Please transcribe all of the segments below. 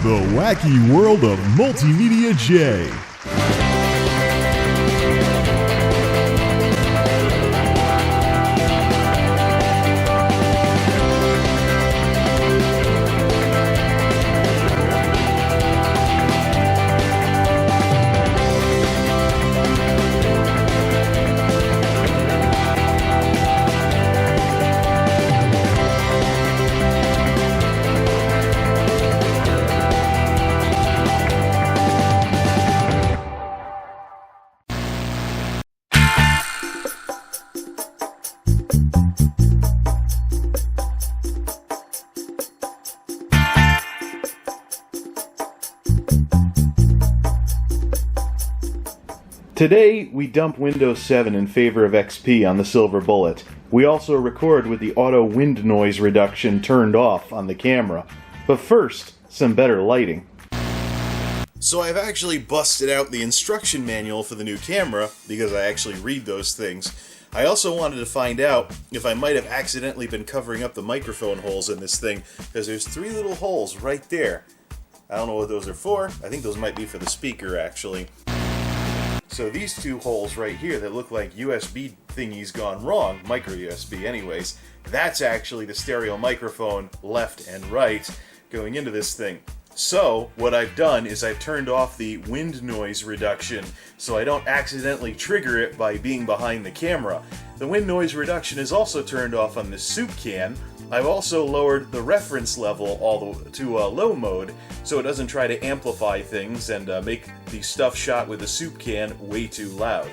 The wacky world of MultimediaJay. Today, we dump Windows 7 in favor of XP on the Silver Bullet. We also record with the auto wind noise reduction turned off on the camera. But first, some better lighting. So I've actually busted out the instruction manual for the new camera, because I actually read those things. I also wanted to find out if I might have accidentally been covering up the microphone holes in this thing, because there's 3 little holes right there. I don't know what those are for. I think those might be for the speaker, actually. So these 2 holes right here that look like USB thingies gone wrong, micro USB anyways, that's actually the stereo microphone left and right going into this thing. So what I've done is I've turned off the wind noise reduction so I don't accidentally trigger it by being behind the camera. The wind noise reduction is also turned off on the soup can. I've also lowered the reference level to low mode so it doesn't try to amplify things and make the stuff shot with the soup can way too loud.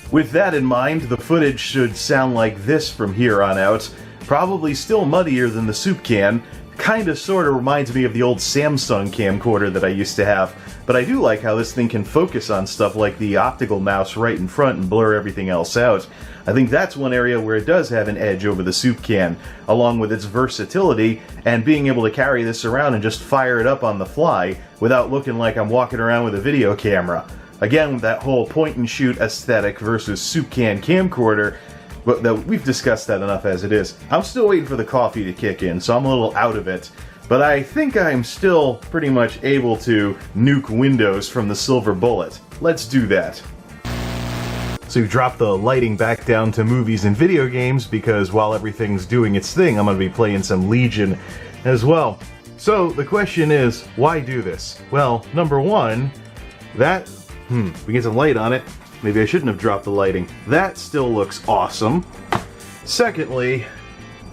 With that in mind, the footage should sound like this from here on out. Probably still muddier than the soup can. Kinda sorta reminds me of the old Samsung camcorder that I used to have, but I do like how this thing can focus on stuff like the optical mouse right in front and blur everything else out. I think that's one area where it does have an edge over the soup can, along with its versatility and being able to carry this around and just fire it up on the fly without looking like I'm walking around with a video camera. Again, that whole point and shoot aesthetic versus soup can camcorder, but we've discussed that enough as it is. I'm still waiting for the coffee to kick in, so I'm a little out of it. But I think I'm still pretty much able to nuke Windows from the Silver Bullet. Let's do that. So we've dropped the lighting back down to movies and video games because while everything's doing its thing, I'm going to be playing some Legion as well. So the question is, why do this? Well, number one, we get some light on it. Maybe I shouldn't have dropped the lighting. That still looks awesome. Secondly,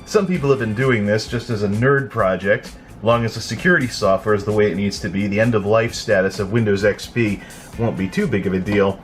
some people have been doing this just as a nerd project. As long as the security software is the way it needs to be, the end-of-life status of Windows XP won't be too big of a deal.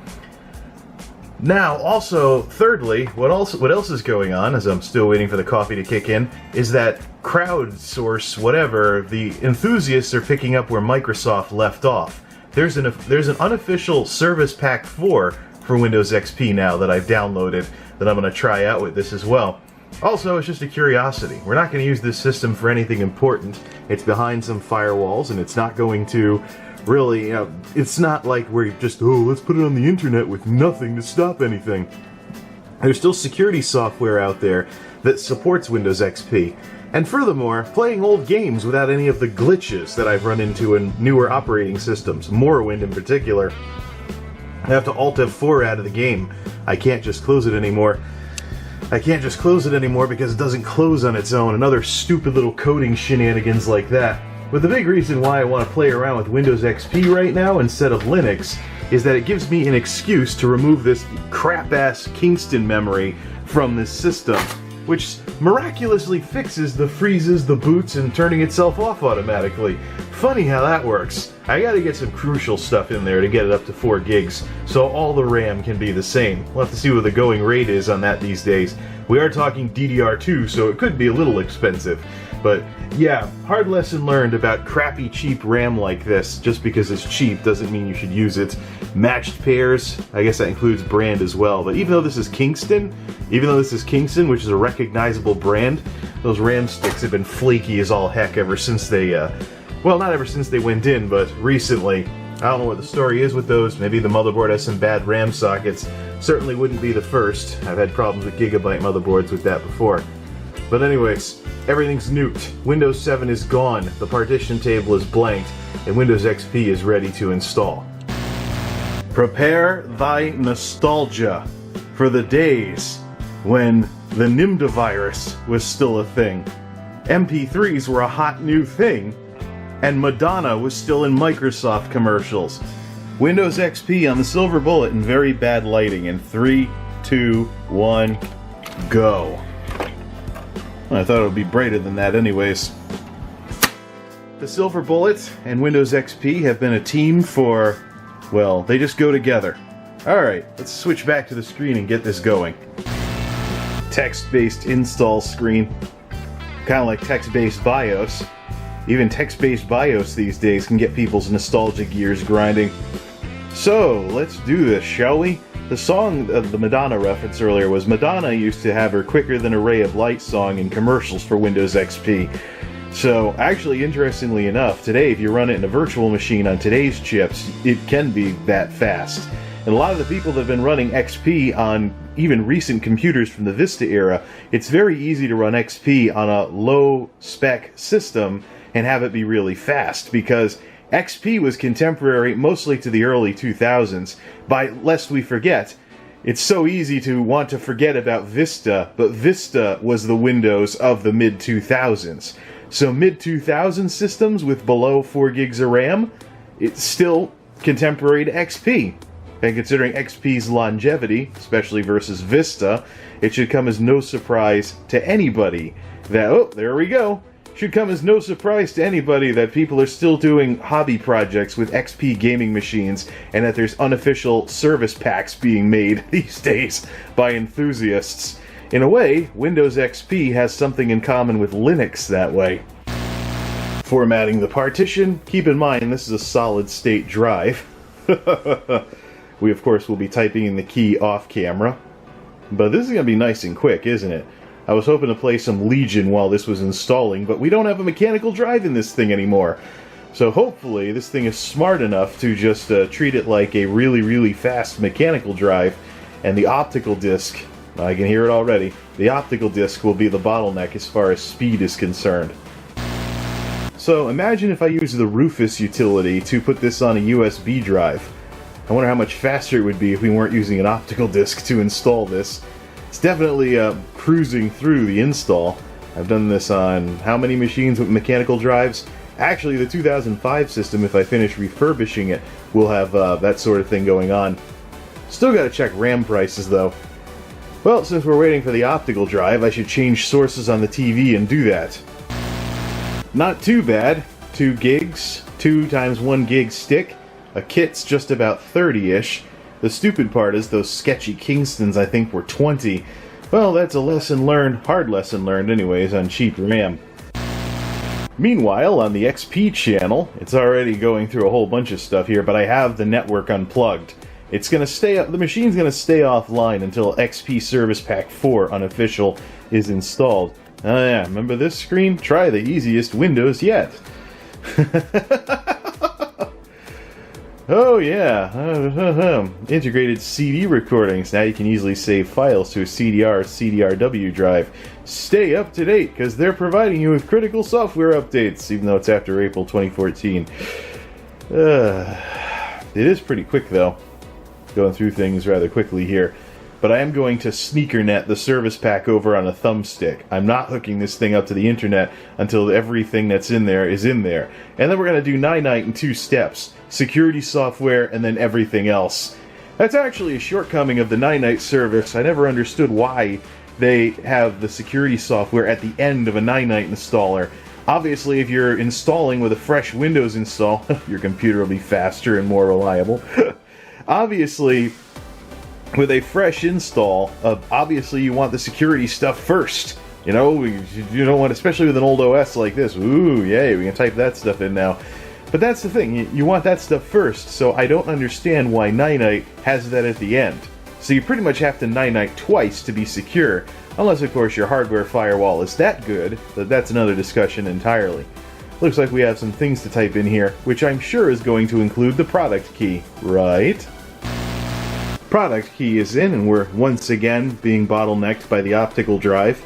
Now, also, thirdly, what else is going on, as I'm still waiting for the coffee to kick in, is that crowdsource, whatever, the enthusiasts are picking up where Microsoft left off. There's an unofficial Service Pack 4 for Windows XP now that I've downloaded that I'm going to try out with this as well. Also, it's just a curiosity. We're not going to use this system for anything important. It's behind some firewalls, and it's not going to really, it's not like we're just, let's put it on the internet with nothing to stop anything. There's still security software out there that supports Windows XP. And furthermore, playing old games without any of the glitches that I've run into in newer operating systems, Morrowind in particular. I have to Alt F4 out of the game. I can't just close it anymore. Because it doesn't close on its own, and other stupid little coding shenanigans like that. But the big reason why I want to play around with Windows XP right now instead of Linux is that it gives me an excuse to remove this crap-ass Kingston memory from this system, which miraculously fixes the freezes, the boots, and turning itself off automatically. Funny how that works. I gotta get some crucial stuff in there to get it up to 4 gigs, so all the RAM can be the same. We'll have to see what the going rate is on that these days. We are talking DDR2, so it could be a little expensive. But yeah, hard lesson learned about crappy cheap RAM like this. Just because it's cheap doesn't mean you should use it. Matched pairs, I guess that includes brand as well. But even though this is Kingston, which is a recognizable brand, those RAM sticks have been flaky as all heck ever since they, well, not ever since they went in, but recently. I don't know what the story is with those. Maybe the motherboard has some bad RAM sockets. Certainly wouldn't be the first. I've had problems with Gigabyte motherboards with that before. But anyways, everything's nuked. Windows 7 is gone, the partition table is blanked, and Windows XP is ready to install. Prepare thy nostalgia for the days when the Nimda virus was still a thing. MP3s were a hot new thing, and Madonna was still in Microsoft commercials. Windows XP on the silver bullet in very bad lighting in 3, 2, 1, go. I thought it would be brighter than that anyways. The silver bullet and Windows XP have been a team for, well, they just go together. Alright, let's switch back to the screen and get this going. Text-based install screen. Kind of like text-based BIOS. Even text-based BIOS these days can get people's nostalgia gears grinding. So, let's do this, shall we? The song of the Madonna reference earlier was Madonna used to have her Quicker Than a Ray of Light song in commercials for Windows XP. So, actually, interestingly enough, today if you run it in a virtual machine on today's chips, it can be that fast. And a lot of the people that have been running XP on even recent computers from the Vista era, it's very easy to run XP on a low-spec system and have it be really fast, because XP was contemporary mostly to the early 2000s. Lest we forget, it's so easy to want to forget about Vista, but Vista was the Windows of the mid-2000s. So mid-2000s systems with below 4 gigs of RAM, it's still contemporary to XP. And considering XP's longevity, especially versus Vista, it should come as no surprise to anybody that, oh, there we go. Should come as no surprise to anybody that people are still doing hobby projects with XP gaming machines, and that there's unofficial service packs being made these days by enthusiasts. In a way, Windows XP has something in common with Linux that way. Formatting the partition. Keep in mind this is a solid-state drive. We, of course, will be typing in the key off-camera. But this is going to be nice and quick, isn't it? I was hoping to play some Legion while this was installing, but we don't have a mechanical drive in this thing anymore. So hopefully this thing is smart enough to just treat it like a really, really fast mechanical drive, and the optical disc, I can hear it already, the optical disc will be the bottleneck as far as speed is concerned. So imagine if I use the Rufus utility to put this on a USB drive. I wonder how much faster it would be if we weren't using an optical disc to install this. It's definitely cruising through the install. I've done this on how many machines with mechanical drives? Actually, the 2005 system, if I finish refurbishing it, will have that sort of thing going on. Still gotta check RAM prices though. Well, since we're waiting for the optical drive, I should change sources on the TV and do that. Not too bad. 2 gigs, 2 times 1 gig stick. A kit's just about 30-ish. The stupid part is those sketchy Kingstons I think were 20. Well, that's a lesson learned, hard lesson learned anyways, on cheap RAM. Meanwhile, on the XP channel, it's already going through a whole bunch of stuff here, but I have the network unplugged. It's gonna stay up, the machine's gonna stay offline until XP Service Pack 4 unofficial is installed. Oh yeah, remember this screen? Try the easiest Windows yet. Oh yeah, integrated CD recordings. Now you can easily save files to a CDR or CDRW drive. Stay up to date, because they're providing you with critical software updates, even though it's after April 2014. It is pretty quick though, going through things rather quickly here. But I am going to sneakernet the service pack over on a thumbstick. I'm not hooking this thing up to the internet until everything that's in there is in there. And then we're going to do Night in 2 steps. Security software and then everything else. That's actually a shortcoming of the Night service. I never understood why they have the security software at the end of a Night installer. Obviously, if you're installing with a fresh Windows install, your computer will be faster and more reliable. Obviously, with a fresh install, obviously you want the security stuff first. You know, you don't want, especially with an old OS like this. Ooh, yay, we can type that stuff in now. But that's the thing, you want that stuff first, so I don't understand why Night has that at the end. So you pretty much have to Night twice to be secure, unless of course your hardware firewall is that good, but that's another discussion entirely. Looks like we have some things to type in here, which I'm sure is going to include the product key, right? Product key is in, and we're once again being bottlenecked by the optical drive.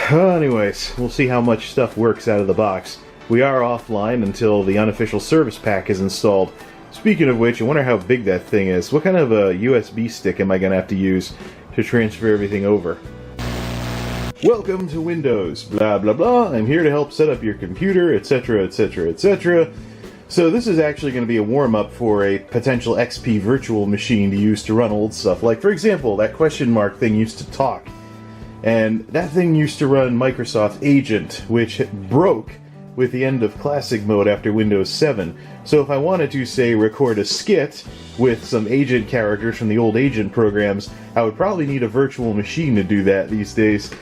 Anyways, we'll see how much stuff works out of the box. We are offline until the unofficial service pack is installed. Speaking of which, I wonder how big that thing is. What kind of a USB stick am I going to have to use to transfer everything over? Welcome to Windows, blah blah blah. I'm here to help set up your computer, etc, etc, etc. So this is actually going to be a warm-up for a potential XP virtual machine to use to run old stuff. Like, for example, that question mark thing used to talk. And that thing used to run Microsoft Agent, which broke with the end of Classic Mode after Windows 7. So if I wanted to, say, record a skit with some Agent characters from the old Agent programs, I would probably need a virtual machine to do that these days.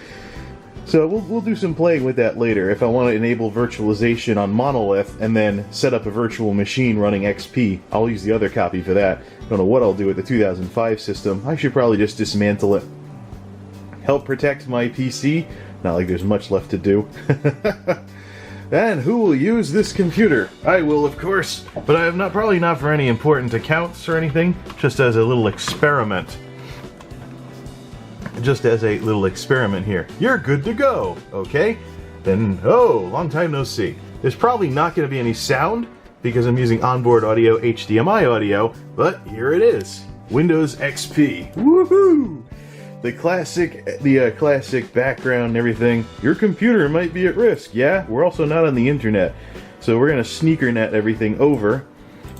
So we'll do some playing with that later. If I want to enable virtualization on Monolith and then set up a virtual machine running XP, I'll use the other copy for that. Don't know what I'll do with the 2005 system. I should probably just dismantle it. Help protect my PC? Not like there's much left to do. And who will use this computer? I will, of course, but I am probably not for any important accounts or anything, just as a little experiment. Just as a little experiment here. You're good to go, okay? Then, oh, long time no see. There's probably not going to be any sound, because I'm using onboard audio HDMI audio, but here it is. Windows XP. Woohoo! The classic background and everything. Your computer might be at risk. Yeah, we're also not on the internet, so we're gonna sneaker net everything over.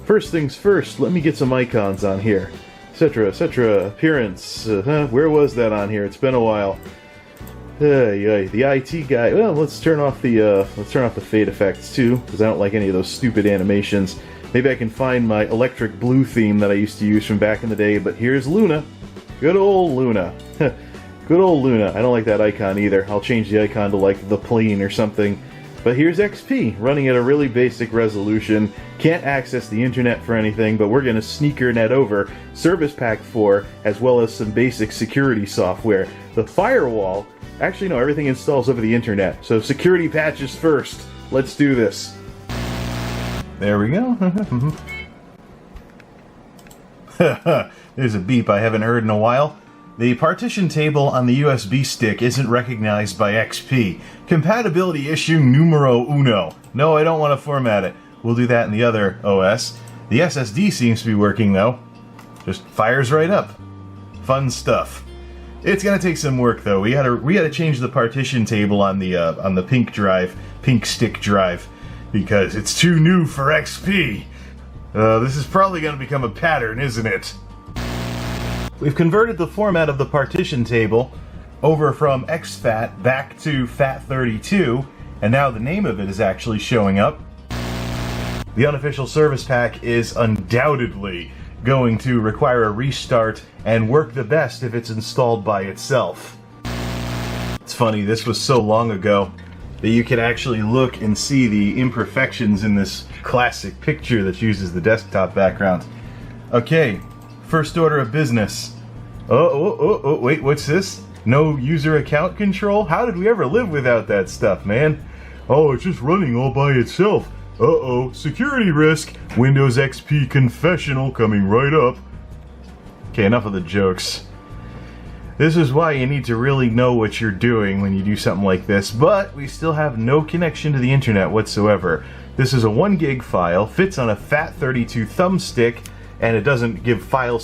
First things first, let me get some icons on here, etc, etc. Appearance. Where was that on here? It's been a while. The IT guy. Well, let's turn off the fade effects too, because I don't like any of those stupid animations. Maybe I can find my electric blue theme that I used to use from back in the day. But here's Luna. Good old Luna. Good old Luna. I don't like that icon either. I'll change the icon to like the plane or something. But here's XP, running at a really basic resolution. Can't access the internet for anything, but we're going to sneaker net over Service Pack 4, as well as some basic security software. The firewall, actually no, everything installs over the internet. So security patches first. Let's do this. There we go. There's a beep I haven't heard in a while. The partition table on the USB stick isn't recognized by XP. Compatibility issue numero uno. No, I don't want to format it. We'll do that in the other OS. The SSD seems to be working though. Just fires right up. Fun stuff. It's gonna take some work though. We gotta change the partition table on the pink stick drive, because it's too new for XP. This is probably gonna become a pattern, isn't it? We've converted the format of the partition table over from exFAT back to FAT32, and now the name of it is actually showing up. The unofficial service pack is undoubtedly going to require a restart and work the best if it's installed by itself. It's funny, this was so long ago that you could actually look and see the imperfections in this classic picture that uses the desktop background. Okay. First order of business. Oh, wait, what's this? No user account control? How did we ever live without that stuff, man? Oh, it's just running all by itself. Uh-oh, security risk. Windows XP confessional coming right up. Okay, enough of the jokes. This is why you need to really know what you're doing when you do something like this, but we still have no connection to the internet whatsoever. This is a 1 gig file, fits on a FAT32 thumbstick, and it doesn't give file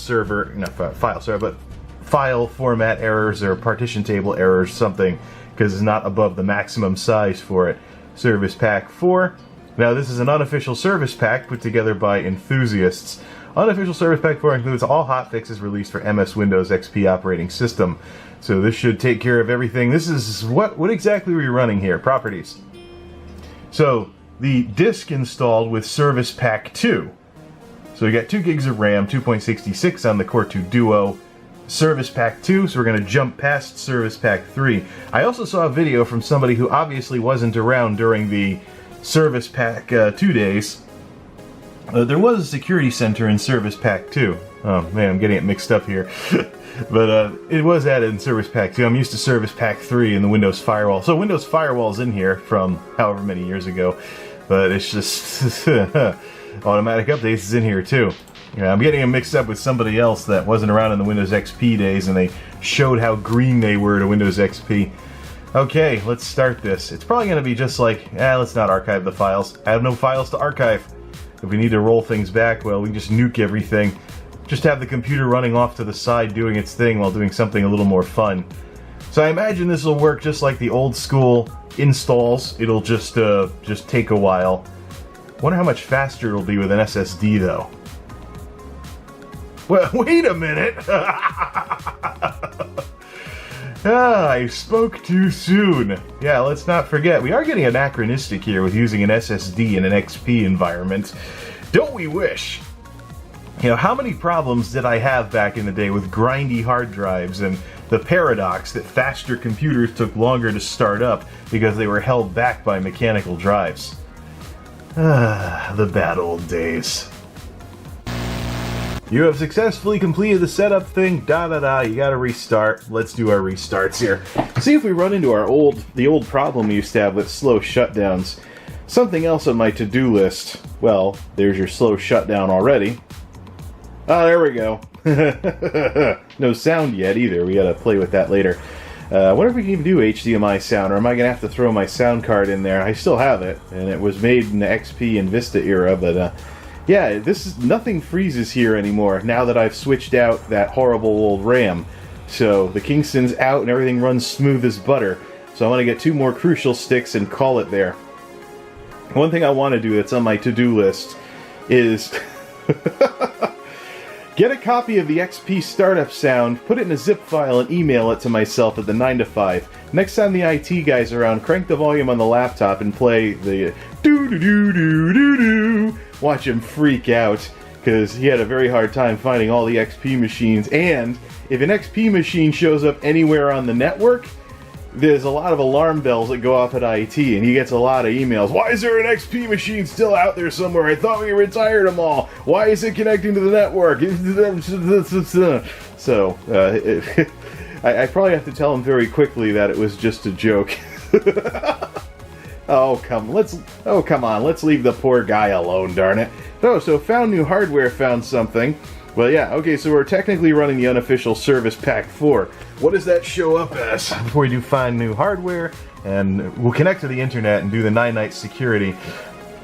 format errors or partition table errors, something, because it's not above the maximum size for it. Service Pack 4. Now this is an unofficial service pack put together by enthusiasts. Unofficial Service Pack 4 includes all hotfixes released for MS Windows XP operating system. So this should take care of everything. This is what exactly are we running here? Properties. So the disk installed with Service Pack 2. So we got 2 gigs of RAM, 2.66 on the Core 2 Duo, Service Pack 2, so we're going to jump past Service Pack 3. I also saw a video from somebody who obviously wasn't around during the Service Pack 2 days. There was a security center in Service Pack 2. Oh man, I'm getting it mixed up here. But it was added in Service Pack 2. I'm used to Service Pack 3 in the Windows Firewall. So Windows Firewall's in here from however many years ago. But it's just... Automatic updates is in here too. Yeah, I'm getting them mixed up with somebody else that wasn't around in the Windows XP days, and they showed how green they were to Windows XP. Okay, let's start this. It's probably going to be just like, let's not archive the files. I have no files to archive. If we need to roll things back, well, we can just nuke everything. Just have the computer running off to the side doing its thing while doing something a little more fun. So I imagine this will work just like the old school installs. It'll just take a while. Wonder how much faster it'll be with an SSD though. Well, wait a minute! I spoke too soon. Yeah, let's not forget, we are getting anachronistic here with using an SSD in an XP environment. Don't we wish? You know, how many problems did I have back in the day with grindy hard drives and the paradox that faster computers took longer to start up because they were held back by mechanical drives? The bad old days. You have successfully completed the setup thing, you gotta restart. Let's do our restarts here. See if we run into the old problem we used to have with slow shutdowns. Something else on my to-do list. Well, there's your slow shutdown already. Oh, there we go. No sound yet either, we gotta play with that later. I wonder if we can even do HDMI sound, or am I gonna have to throw my sound card in there? I still have it, and it was made in the XP and Vista era, but yeah, nothing freezes here anymore now that I've switched out that horrible old RAM. So the Kingston's out and everything runs smooth as butter. So I want to get 2 more Crucial sticks and call it there. One thing I want to do that's on my to-do list is get a copy of the XP startup sound, put it in a zip file, and email it to myself at the 9 to 5. Next time the IT guy's around, crank the volume on the laptop and play the doo-doo-doo-doo-doo-doo. Watch him freak out, because he had a very hard time finding all the XP machines, and if an XP machine shows up anywhere on the network, there's a lot of alarm bells that go off at IT, and he gets a lot of emails. Why is there an XP machine still out there somewhere? I thought we retired them all. Why is it connecting to the network? So, I probably have to tell him very quickly that it was just a joke. Oh come on, let's leave the poor guy alone, darn it. Oh, so found new hardware, found something. Well, yeah, okay, so we're technically running the unofficial Service Pack 4. What does that show up as? Before we do find new hardware, and we'll connect to the internet and do the 9-night security.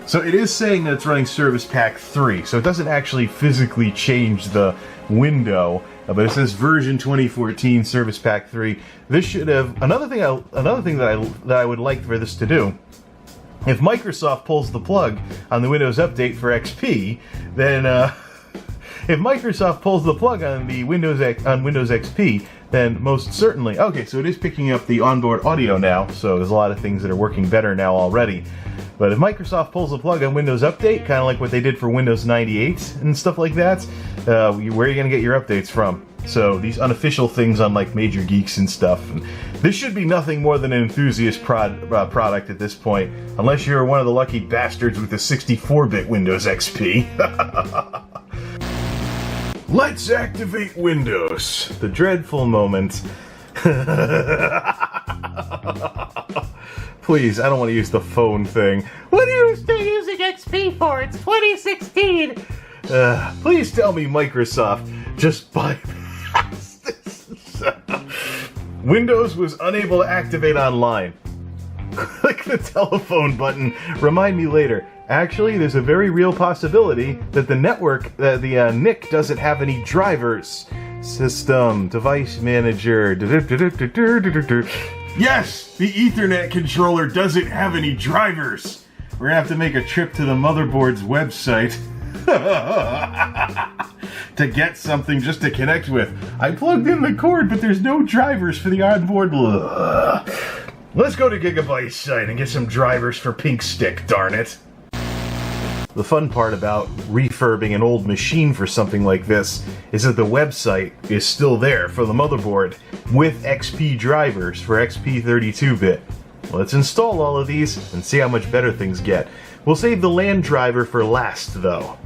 So it is saying that it's running Service Pack 3, so it doesn't actually physically change the window, but it says version 2014 Service Pack 3. This should have another thing that I would like for this to do. If Microsoft pulls the plug on the Windows Update for XP, then if Microsoft pulls the plug on the Windows XP, then most certainly. Okay, so it is picking up the onboard audio now, so there's a lot of things that are working better now already. But if Microsoft pulls the plug on Windows Update, kind of like what they did for Windows 98 and stuff like that, where are you going to get your updates from? So these unofficial things on like Major Geeks and stuff. And this should be nothing more than an enthusiast product at this point, unless you're one of the lucky bastards with the 64-bit Windows XP. Let's activate Windows. The dreadful moment. Please, I don't want to use the phone thing. What are you still using XP for? It's 2016! Please tell me Microsoft just bypassed this. Windows was unable to activate online. Click the telephone button. Remind me later. Actually, there's a very real possibility that the network, the NIC doesn't have any drivers. System, device manager. Yes, the Ethernet controller doesn't have any drivers. We're gonna have to make a trip to the motherboard's website to get something just to connect with. I plugged in the cord, but there's no drivers for the onboard. Let's go to Gigabyte's site and get some drivers for Pink Stick, darn it. The fun part about refurbing an old machine for something like this is that the website is still there for the motherboard with XP drivers for XP 32-bit. Let's install all of these and see how much better things get. We'll save the LAN driver for last, though.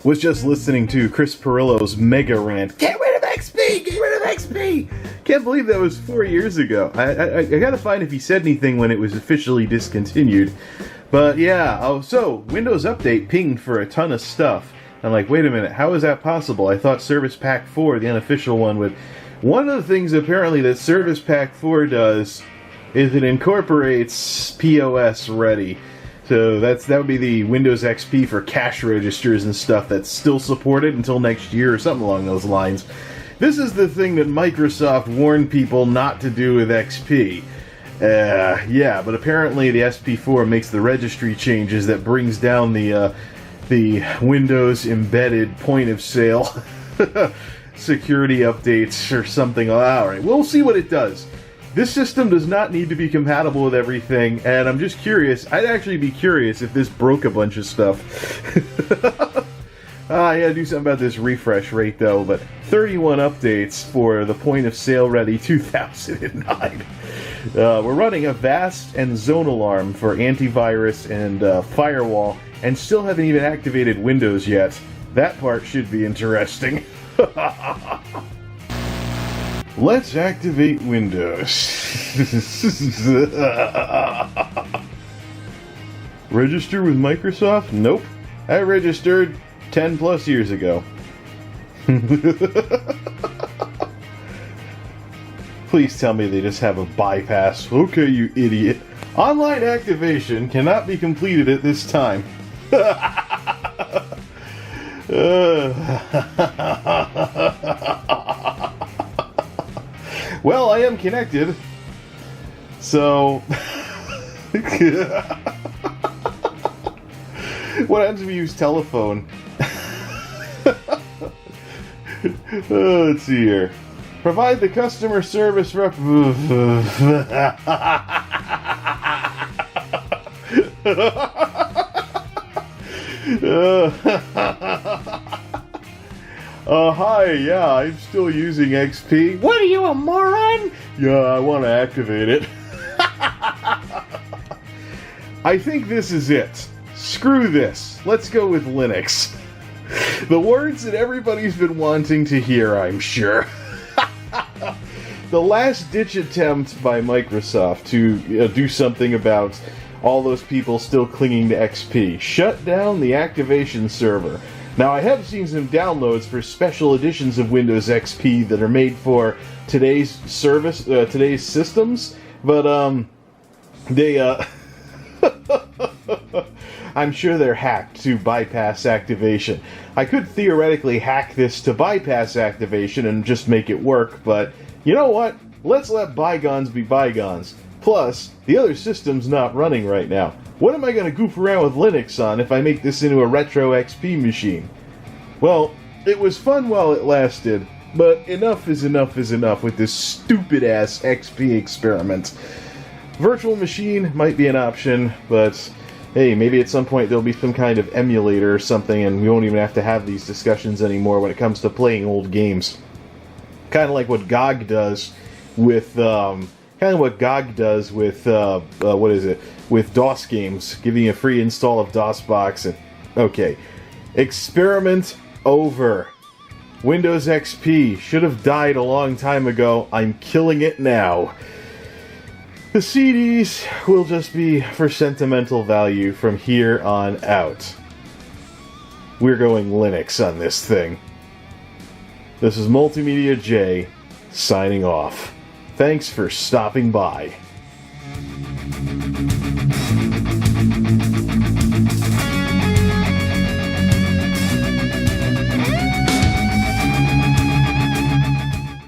Was just listening to Chris Pirillo's mega rant. Get rid of XP! Get rid of XP! Can't believe that was 4 years ago. I gotta find if he said anything when it was officially discontinued. But yeah, oh, so Windows Update pinged for a ton of stuff. I'm like, wait a minute, how is that possible? I thought Service Pack 4, the unofficial one, would One of the things apparently that Service Pack 4 does is it incorporates POS Ready. So that would be the Windows XP for cash registers and stuff that's still supported until next year or something along those lines. This is the thing that Microsoft warned people not to do with XP. Yeah, but apparently the SP4 makes the registry changes that brings down the Windows embedded point of sale security updates or something. Alright, we'll see what it does. This system does not need to be compatible with everything, and I'm just curious. I'd actually be curious if this broke a bunch of stuff. I gotta do something about this refresh rate though, but 31 updates for the point of sale ready 2009. We're running Avast and Zone Alarm for antivirus and firewall, and still haven't even activated Windows yet. That part should be interesting. Let's activate Windows. Register with Microsoft? Nope. I registered 10 plus years ago. Please tell me they just have a bypass. Okay, you idiot. Online activation cannot be completed at this time. Well, I am connected. So... what happens if you use telephone? Let's see here. Provide the customer service rep. Hi, yeah, I'm still using XP. What are you, a moron? Yeah, I want to activate it. I think this is it. Screw this. Let's go with Linux. The words that everybody's been wanting to hear, I'm sure. The last-ditch attempt by Microsoft to do something about all those people still clinging to XP. Shut down the activation server. Now, I have seen some downloads for special editions of Windows XP that are made for today's today's systems, but I'm sure they're hacked to bypass activation. I could theoretically hack this to bypass activation and just make it work, but you know what? Let's let bygones be bygones. Plus, the other system's not running right now. What am I going to goof around with Linux on if I make this into a retro XP machine? Well, it was fun while it lasted, but enough is enough is enough with this stupid-ass XP experiment. Virtual machine might be an option, but hey, maybe at some point there'll be some kind of emulator or something and we won't even have to have these discussions anymore when it comes to playing old games. Kind of like what GOG does with, with DOS games, giving you a free install of DOSBox. And okay, experiment over. Windows XP should have died a long time ago. I'm killing it now. The CDs will just be for sentimental value from here on out. We're going Linux on this thing. This is MultimediaJay signing off. Thanks for stopping by.